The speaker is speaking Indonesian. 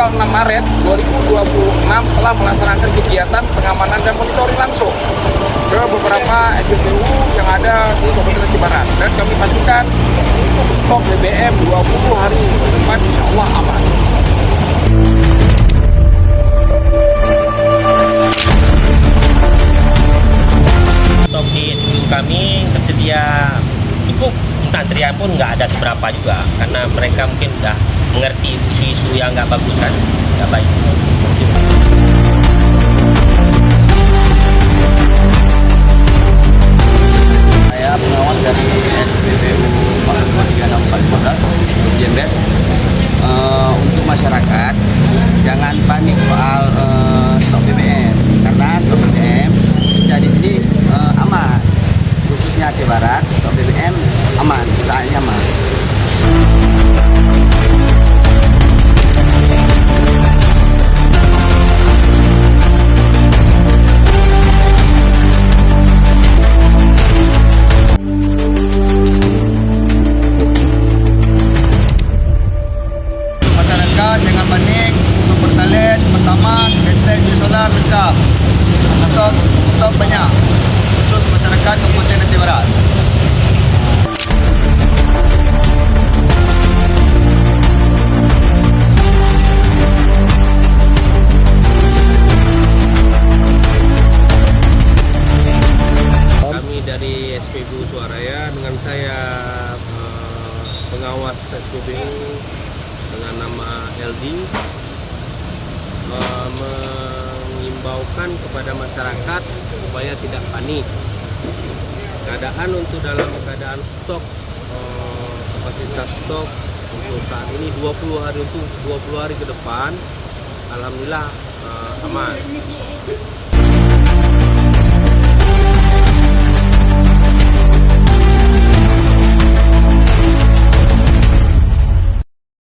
tanggal 6 Maret 2026 telah melaksanakan kegiatan pengamanan dan monitoring langsung ke beberapa SPBU yang ada di Kabupaten Aceh Barat, dan kami pastikan untuk stok BBM 20 hari ke depan insya Allah aman. Stok di SPBU kami tersedia cukup, untuk antrian pun nggak ada seberapa juga, karena mereka mungkin udah mengerti isu-isu yang nggak bagus kan, nggak baik. Saya pengawas dari SPBU 436 Jembes. Untuk masyarakat jangan panik soal stok BBM, karena stok BBM kita di sini aman, khususnya Aceh Barat stok BBM aman, usahanya aman. Jangan panik, untuk Pertalite, Pertamax, Listrik, solar lengkap. Stok banyak, khusus masyarakat Kabupaten Aceh Barat. Kami dari SPBU Suaraya dengan saya pengawas SPBU dengan nama LD mengimbaukan kepada masyarakat supaya tidak panik. Keadaan untuk dalam keadaan stok, kapasitas stok untuk saat ini 20 hari ke depan alhamdulillah aman.